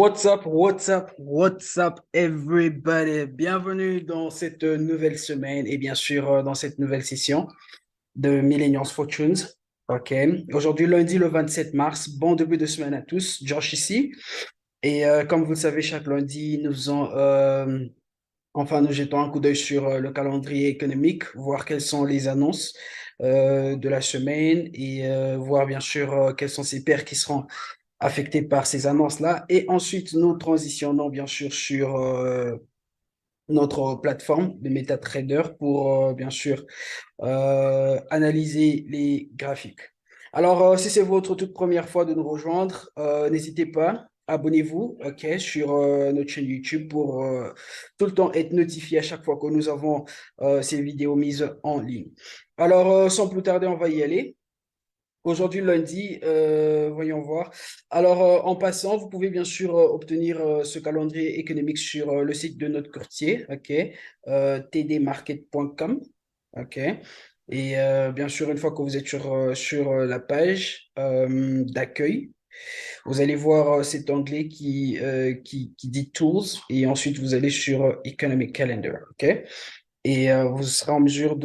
what's up, everybody? Bienvenue dans cette nouvelle semaine et bien sûr dans cette nouvelle session de Millennials Fortunes. OK. Aujourd'hui, lundi le 27 mars. Bon début de semaine à tous. Josh ici. Et comme vous le savez, chaque lundi, nous jetons un coup d'œil sur le calendrier économique, voir quelles sont les annonces de la semaine et voir bien sûr quels sont ces pairs qui seront affectés par ces annonces-là. Et ensuite, nous transitionnons bien sûr sur notre plateforme de MetaTrader pour bien sûr analyser les graphiques. Alors, si c'est votre toute première fois de nous rejoindre, n'hésitez pas, abonnez-vous, ok, sur notre chaîne YouTube pour tout le temps être notifié à chaque fois que nous avons ces vidéos mises en ligne. Alors, sans plus tarder, on va y aller. Aujourd'hui, lundi, voyons voir. Alors, en passant, vous pouvez bien sûr obtenir ce calendrier économique sur le site de notre courtier, ok, tdmarket.com, ok. Et bien sûr, une fois que vous êtes sur la page d'accueil, vous allez voir cet onglet qui dit Tools et ensuite vous allez sur Economic Calendar, ok. Et vous serez en mesure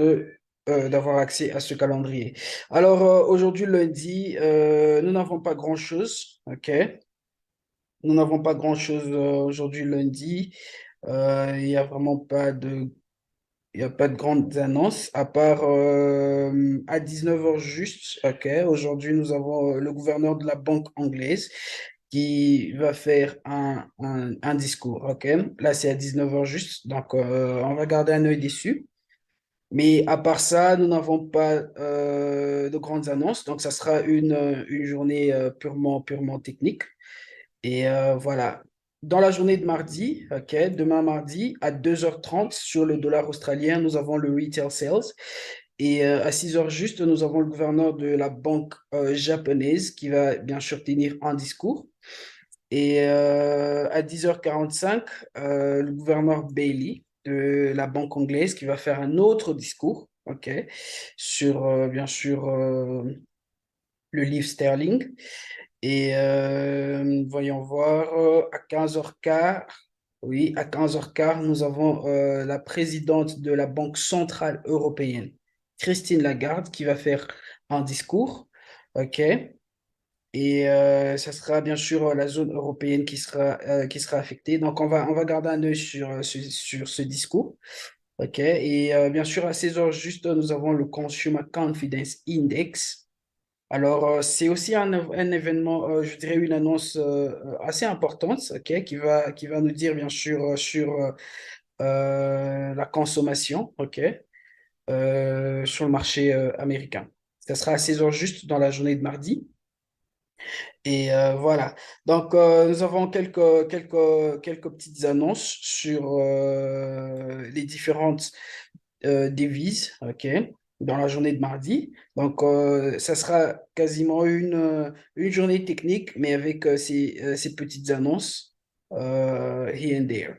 d'avoir accès à ce calendrier. Alors, aujourd'hui, lundi, nous n'avons pas grand-chose, OK? Nous n'avons pas grand-chose aujourd'hui, lundi. Il n'y a vraiment pas de, il y a pas de grandes annonces, à part à 19 heures juste, OK? Aujourd'hui, nous avons le gouverneur de la banque anglaise qui va faire un discours, OK? Là, c'est à 19 heures juste, donc on va garder un œil dessus. Mais à part ça, nous n'avons pas de grandes annonces. Donc, ça sera une journée purement technique. Et voilà. Dans la journée de mardi, ok, demain mardi, à 2h30 sur le dollar australien, nous avons le retail sales. Et à 6h juste, nous avons le gouverneur de la banque japonaise qui va bien sûr tenir un discours. Et à 10h45, le gouverneur Bailey de la banque anglaise qui va faire un autre discours, ok, sur bien sûr le livre sterling. Et voyons voir, à 15h15, oui, à 15h15, nous avons la présidente de la Banque centrale européenne, Christine Lagarde, qui va faire un discours, ok. Et ça sera bien sûr la zone européenne qui sera affectée. Donc, on va garder un œil sur ce discours. OK. Et bien sûr, à 16 heures juste, nous avons le Consumer Confidence Index. Alors, c'est aussi un événement, je dirais une annonce assez importante, OK, qui va nous dire bien sûr sur la consommation, OK, sur le marché américain. Ça sera à 16 heures juste dans la journée de mardi. Et voilà. Donc, nous avons quelques petites annonces sur les différentes devises, OK, dans la journée de mardi. Donc, ça sera quasiment une journée technique, mais avec ces petites annonces here and there.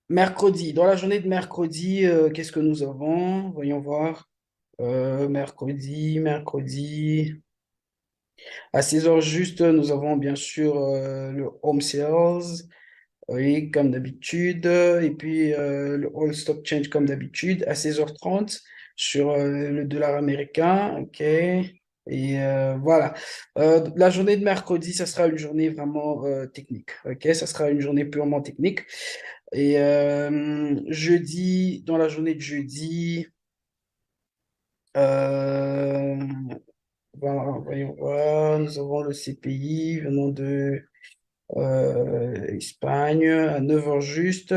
Mercredi, dans la journée de mercredi, qu'est-ce que nous avons? Voyons voir. Mercredi. À 6 heures juste, nous avons bien sûr le home sales, oui, comme d'habitude, et puis le all stock change comme d'habitude à 16h30 sur le dollar américain, ok. Et voilà. La journée de mercredi, ça sera une journée vraiment technique, ok. Ça sera une journée purement technique. Et jeudi, dans la journée de jeudi, euh, voilà, voyons voir, nous avons le CPI venant de Espagne à 9 heures juste.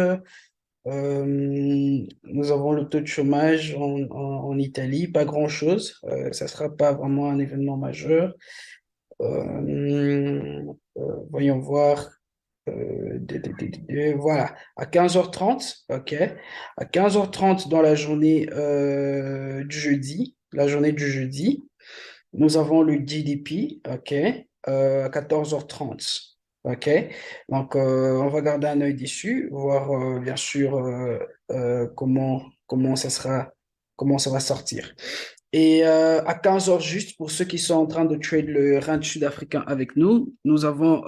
Nous avons le taux de chômage en Italie, pas grand-chose. Ça ne sera pas vraiment un événement majeur. Voyons voir. Voilà, à 15h30, ok. À 15h30 dans la journée du jeudi, la journée du jeudi, nous avons le GDP, ok, à 14h30. OK? Donc, on va garder un œil dessus, voir bien sûr comment ça va sortir. Et à 15 heures juste, pour ceux qui sont en train de trade le rand sud-africain avec nous, nous avons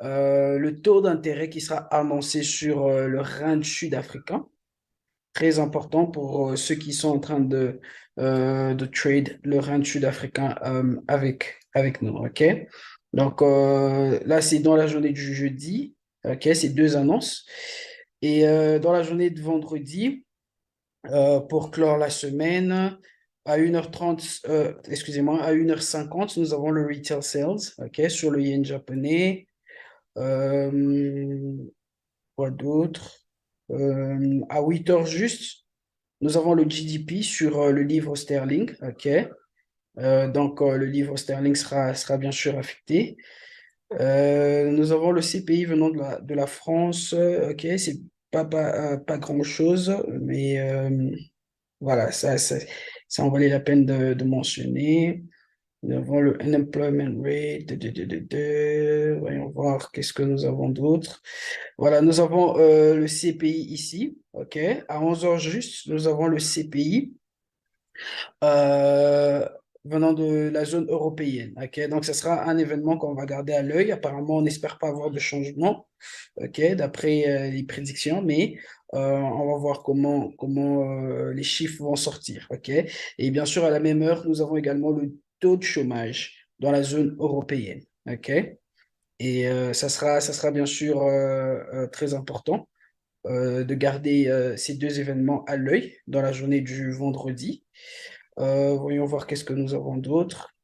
le taux d'intérêt qui sera annoncé sur le rand sud-africain, très important pour ceux qui sont en train de trade le rand sud-africain avec nous, ok? Donc là, c'est dans la journée du jeudi, ok? C'est deux annonces. Et dans la journée de vendredi, pour clore la semaine, à 1h30, excusez-moi, à 1h50, nous avons le retail sales, ok, sur le yen japonais. Euh, quoi d'autre? À 8h juste, nous avons le GDP sur le livre sterling, ok. Donc, le livre sterling sera bien sûr affecté. Nous avons le CPI venant de la France, ok, c'est pas grand-chose, mais voilà, ça en valait la peine de mentionner. Nous avons le unemployment rate. Voyons voir qu'est-ce que nous avons d'autre. Voilà, nous avons le CPI ici. OK. À 11h juste, nous avons le CPI euh, venant de la zone européenne. OK. Donc, ce sera un événement qu'on va garder à l'œil. Apparemment, on n'espère pas avoir de changement. OK, d'après les prédictions, mais on va voir comment les chiffres vont sortir. OK. Et bien sûr, à la même heure, nous avons également le taux de chômage dans la zone européenne. OK. Et ça sera bien sûr très important de garder ces deux événements à l'œil dans la journée du vendredi. Voyons voir qu'est-ce que nous avons d'autre.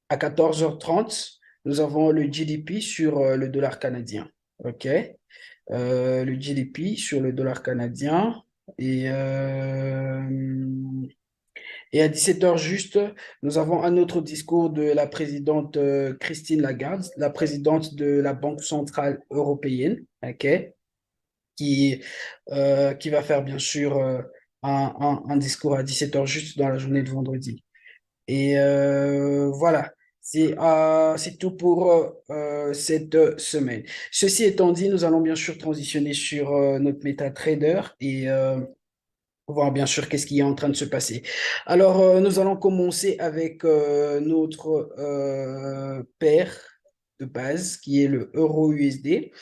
À 14h30, nous avons le GDP sur le dollar canadien. OK. Le GDP sur le dollar canadien. Et, euh, et à 17h juste, nous avons un autre discours de la présidente Christine Lagarde, la présidente de la Banque centrale européenne, ok, qui va faire bien sûr un discours à 17h juste dans la journée de vendredi. Et voilà, c'est tout pour cette semaine. Ceci étant dit, nous allons bien sûr transitionner sur notre MetaTrader et voir bien sûr qu'est-ce qui est en train de se passer. Alors, nous allons commencer avec notre paire de base qui est le euro USD.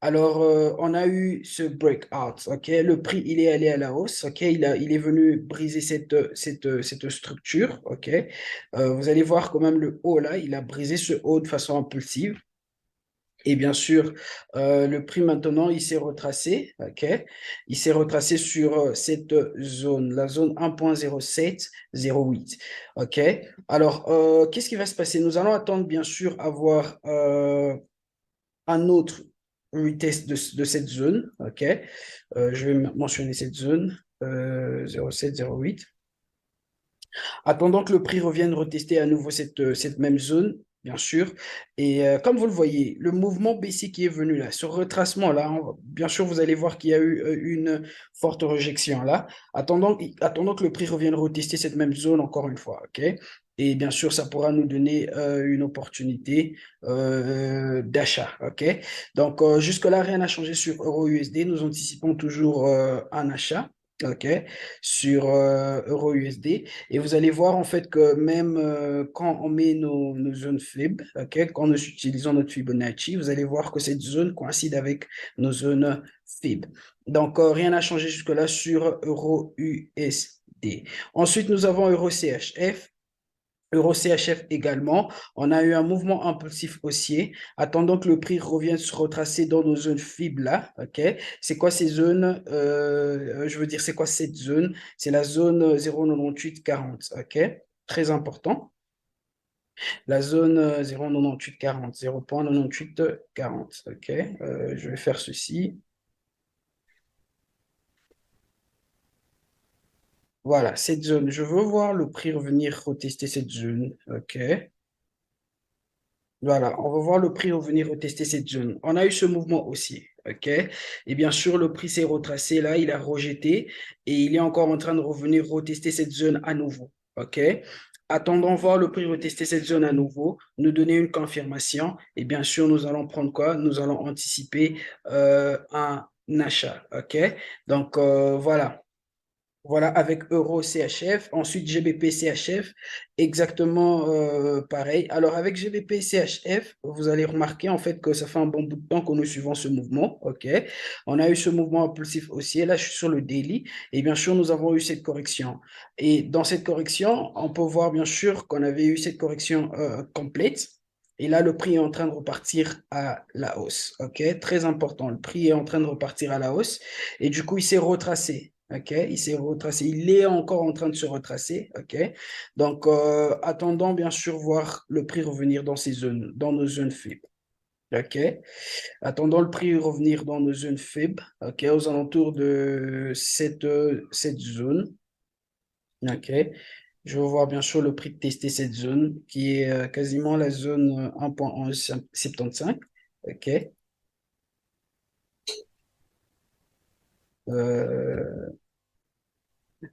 Alors, on a eu ce breakout, ok? Le prix, il est allé à la hausse, ok? Il est venu briser cette structure, ok? Vous allez voir quand même le haut là, il a brisé ce haut de façon impulsive. Et bien sûr, le prix maintenant, il s'est retracé, ok? Il s'est retracé sur cette zone, la zone 1.0708, ok? Alors, qu'est-ce qui va se passer? Nous allons attendre bien sûr avoir un autre retest de cette zone. OK? Je vais mentionner cette zone 0708. Attendant que le prix revienne retester à nouveau cette même zone, bien sûr. Et comme vous le voyez, le mouvement baissier qui est venu là, ce retracement-là, bien sûr, vous allez voir qu'il y a eu une forte rejection là. Attendant que le prix revienne retester cette même zone encore une fois. OK? Et bien sûr, ça pourra nous donner une opportunité d'achat. OK? Donc, jusque-là, rien n'a changé sur Euro-USD. Nous anticipons toujours un achat. OK? Sur Euro-USD. Et vous allez voir en fait que même quand on met nos zones faibles, ok, quand nous utilisons notre Fibonacci, vous allez voir que cette zone coïncide avec nos zones faibles. Donc, rien n'a changé jusque-là sur Euro-USD. Ensuite, nous avons Euro-CHF. Euro-CHF également, on a eu un mouvement impulsif haussier, attendant que le prix revienne se retracer dans nos zones faibles là, ok? C'est quoi ces zones? Je veux dire, c'est quoi cette zone? C'est la zone 0,9840, ok? Très important. La zone 0,9840, 0,9840, ok? Je vais faire ceci. Voilà, cette zone, je veux voir le prix revenir retester cette zone, ok? Voilà, on va voir le prix revenir retester cette zone. On a eu ce mouvement aussi, ok? Et bien sûr, le prix s'est retracé là, il a rejeté et il est encore en train de revenir retester cette zone à nouveau, ok? Attendons voir le prix retester cette zone à nouveau, nous donner une confirmation et bien sûr, nous allons prendre quoi? Nous allons anticiper un achat, ok? Donc, voilà. Voilà, avec Euro CHF, ensuite GBP CHF, exactement pareil. Alors avec GBP CHF, vous allez remarquer en fait que ça fait un bon bout de temps que nous suivons ce mouvement, ok? On a eu ce mouvement impulsif haussier, là je suis sur le daily, et bien sûr nous avons eu cette correction. Et dans cette correction, on peut voir bien sûr qu'on avait eu cette correction complète. Et là, le prix est en train de repartir à la hausse. OK? Très important. Le prix est en train de repartir à la hausse. Et du coup, il s'est retracé. OK? Il s'est retracé. Il est encore en train de se retracer. OK? Donc, attendons bien sûr voir le prix revenir dans ces zones, dans nos zones faibles. OK? Attendons le prix revenir dans nos zones faibles. OK? Aux alentours de cette zone. OK? Je vais voir bien sûr le prix de tester cette zone qui est quasiment la zone 1,1175. OK? Euh,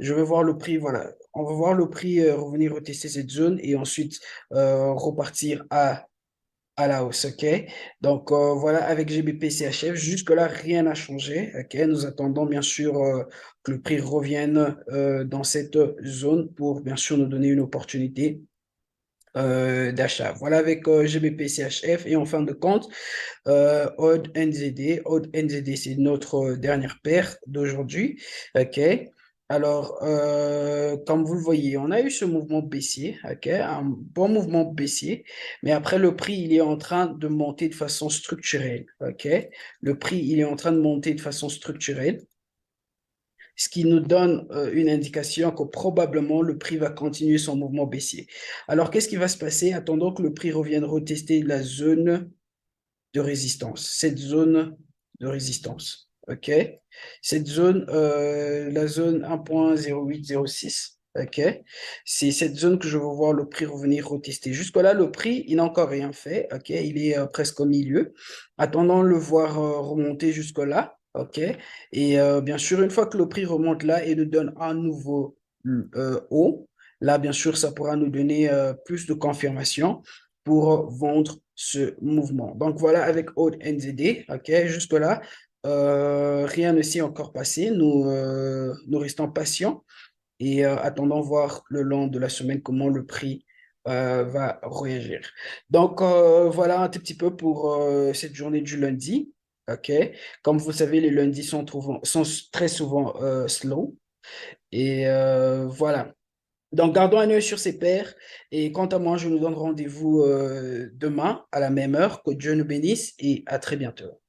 je vais voir le prix, voilà. On va voir le prix revenir retester cette zone et ensuite repartir à la hausse. OK? Donc voilà, avec GBP CHF, jusque-là, rien n'a changé. OK? Nous attendons bien sûr que le prix revienne dans cette zone pour bien sûr nous donner une opportunité d'achat. Voilà avec GBP CHF et en fin de compte, Odd NZD. Odd NZD, c'est notre dernière paire d'aujourd'hui. OK. Alors, comme vous le voyez, on a eu ce mouvement baissier, OK, un bon mouvement baissier, mais après le prix, il est en train de monter de façon structurelle, OK. Le prix, il est en train de monter de façon structurelle, ce qui nous donne une indication que probablement le prix va continuer son mouvement baissier. Alors, qu'est-ce qui va se passer? Attendons que le prix revienne retester la zone de résistance, cette zone de résistance. OK? Cette zone, la zone 1,0806. OK? C'est cette zone que je veux voir le prix revenir retester. Jusque-là, le prix, il n'a encore rien fait. OK? Il est presque au milieu. Attendons de le voir remonter jusque-là. OK? Et bien sûr, une fois que le prix remonte là et nous donne un nouveau haut, là, bien sûr, ça pourra nous donner plus de confirmation pour vendre ce mouvement. Donc voilà avec Odd NZD, ok, jusque-là, rien ne s'est encore passé. Nous restons patients et attendons voir le long de la semaine comment le prix va réagir. Donc voilà un tout petit peu pour cette journée du lundi. Ok, comme vous savez, les lundis sont très souvent slow. Et voilà. Donc, gardons un œil sur ces paires. Et quant à moi, je nous donne rendez-vous demain à la même heure. Que Dieu nous bénisse et à très bientôt.